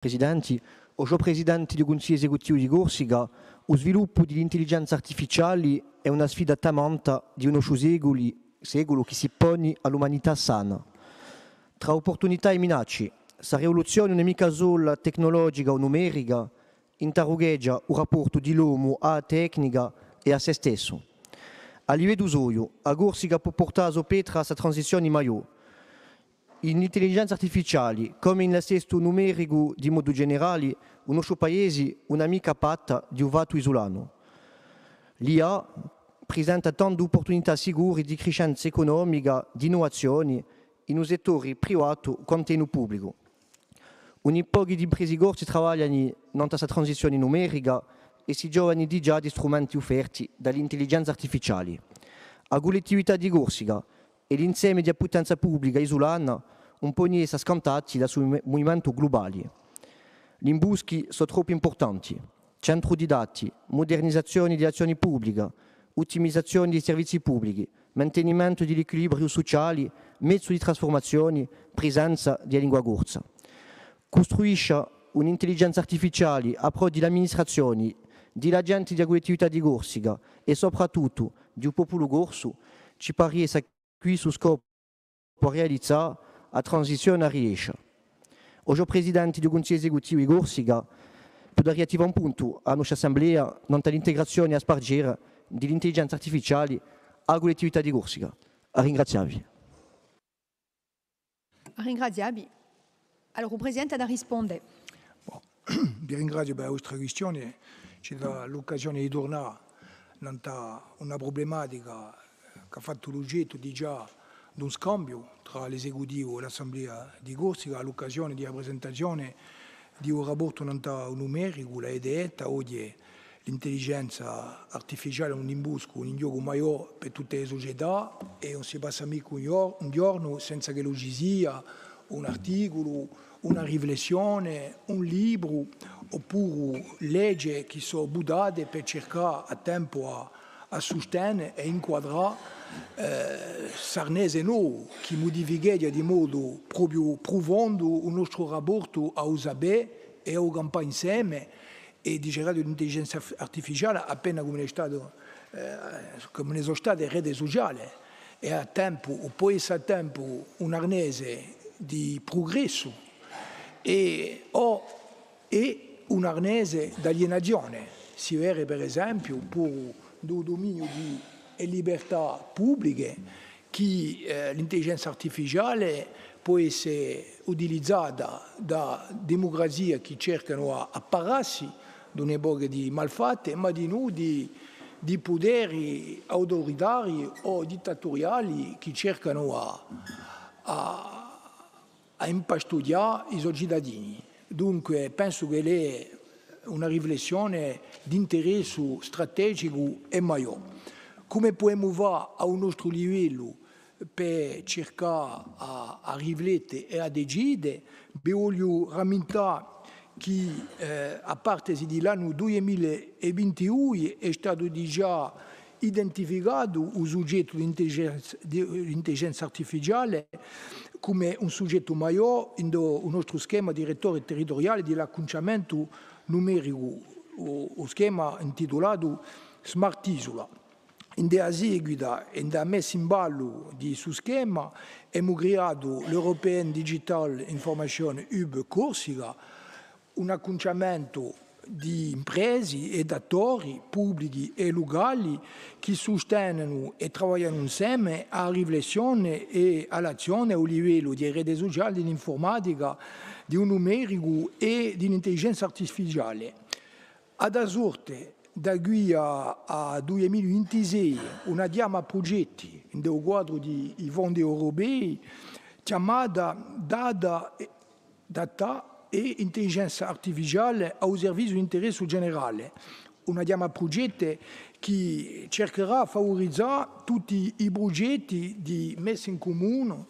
Presidenti, oggi Presidente del Consiglio Esecutivo di Corsica, lo sviluppo dell'intelligenza artificiale è una sfida tamanta di uno secolo che si pone all'umanità sana. Tra opportunità e minacce, questa rivoluzione non è mica solo tecnologica o numerica, interrogeggia il rapporto di l'uomo alla tecnica e a se stesso. A livello d'usoio, a Corsica può portare a petra questa transizione maggiore. In intelligenza artificiale, come in assesto numerico di modo generale, il nostro paese è un'amica patta di un vato isolano. L'IA presenta tante opportunità sicure di crescenza economica, di innovazione, in un settore privato quanto in un pubblico. Un po' di imprese corsi lavorano in questa transizione numerica e si giovano di già di strumenti offerti dall'intelligenza artificiale. La collettività di Corsica e l'insieme di potenza pubblica isolana un po' niente scontati dal suo movimento globale. Gli imbuschi sono troppo importanti. Centro di dati, modernizzazione di azioni pubbliche, ottimizzazione dei servizi pubblici, mantenimento dell'equilibrio sociale, mezzo di trasformazione, presenza di lingua corsa. Costruisce un'intelligenza artificiale a pro delle amministrazioni, degli agenti di collettività di Corsica e soprattutto del popolo corso, ci pare qui su scopo realizzare la transizione a riesce. Oggi Presidente del Consiglio Esecutivo di Corsica per arrivare a un punto alla nostra Assemblea nell'integrazione a spargere dell'intelligenza artificiale alla collettività di Corsica. Ringraziavi. Ringraziavi. Allora, il Presidente da rispondere. Vi ringrazio per la vostra questione. Ci dà l'occasione di tornare a una problematica che ha fatto l'oggetto di già di un scambio tra l'esecutivo e l'Assemblea di Corsica all'occasione di presentazione di un rapporto numerico, la EDETA, oggi l'intelligenza artificiale è un imbusco, un gioco maggiore per tutte le società e non si passa mica un giorno senza che lo ci sia un articolo, una riflessione, un libro oppure leggi che sono buttate per cercare a tempo a sostenere e inquadrare Sarnese no, che modifica di modo proprio profondo il nostro rapporto a USABE e a campagna insieme e di cercare l'intelligenza artificiale appena come sono state reti sociali e a tempo, o può essere a tempo un arnese di progresso e un arnese d'alienazione. Si vede per esempio per il dominio di libertà pubbliche che l'intelligenza artificiale può essere utilizzata da democrazie che cercano a appararsi da un'epoca di malfatte, ma di noi di poteri autoritari o dittatoriali che cercano a impastuggiare i cittadini. Dunque penso che è una riflessione di interesse strategico e maggiore. Come possiamo fare a un nostro livello per cercare a riflettere e a decidere? Vi voglio rammentare che a parte dell'anno 2021 è stato già identificato il soggetto dell'intelligenza artificiale come un soggetto maggiore in un nostro schema direttore territoriale di acconciamento numerico, o schema intitolato Smart Isola. In dea seguita e da messa in ballo di su schema abbiamo creato l'European Digital Information Hub Corsica, un acconciamento di imprese ed attori pubblici e locali che sostengono e lavorano insieme alla riflessione e all'azione a livello di rete sociale, dell'informatica, di un numerico e di un'intelligenza artificiale. Ad sorte da qui a 2026 una diama progetti nel quadro di fondi europei chiamata Data e intelligenza artificiale al servizio di interesse generale. Una diama progetti che cercherà di valorizzare tutti i progetti di messa in comune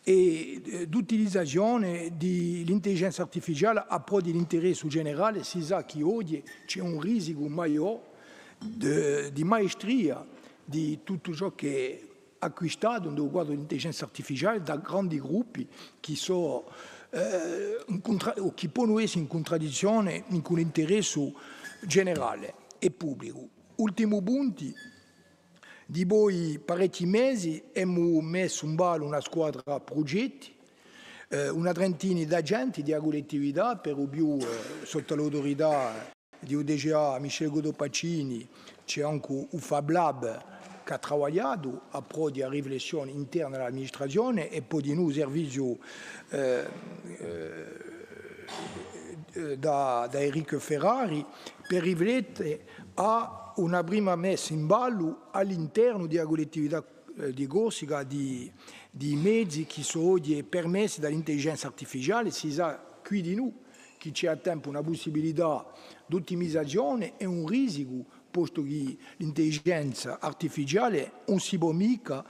e d'utilizzazione dell'intelligenza artificiale a pro dell'interesse generale. Si sa che oggi c'è un rischio maggiore di maestria di tutto ciò che è acquistato nel quadro dell'intelligenza artificiale da grandi gruppi che sono che può essere in contraddizione con l'interesse generale e pubblico. Ultimo punto, di poi parecchi mesi abbiamo messo in ballo una squadra progetti, una trentina di agenti di collettività, per lo più sotto l'autorità di UDGA Michel Godopacini, c'è anche un Fab Lab che ha lavorato a pro di riflessione interna all'amministrazione e poi di un servizio da Enrico Ferrari per riflettere a una prima messa in ballo all'interno della collettività di Corsica di mezzi che sono oggi permessi dall'intelligenza artificiale. Si sa qui di noi che c'è a tempo una possibilità di ottimizzazione e un rischio, posto che l'intelligenza artificiale non si può mica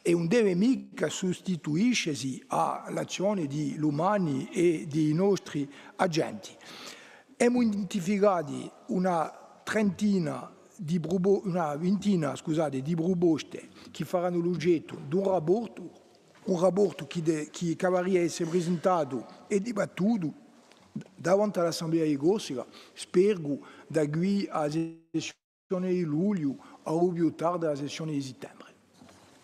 e non deve mica sostituirsi all'azione di umani e dei nostri agenti. Abbiamo identificato una ventina di proposte che faranno l'oggetto di un rapporto che dovrebbe essere presentato e dibattuto davanti all'Assemblea di Corsica, spero da qui alla sessione di luglio o più tardi alla sessione di settembre.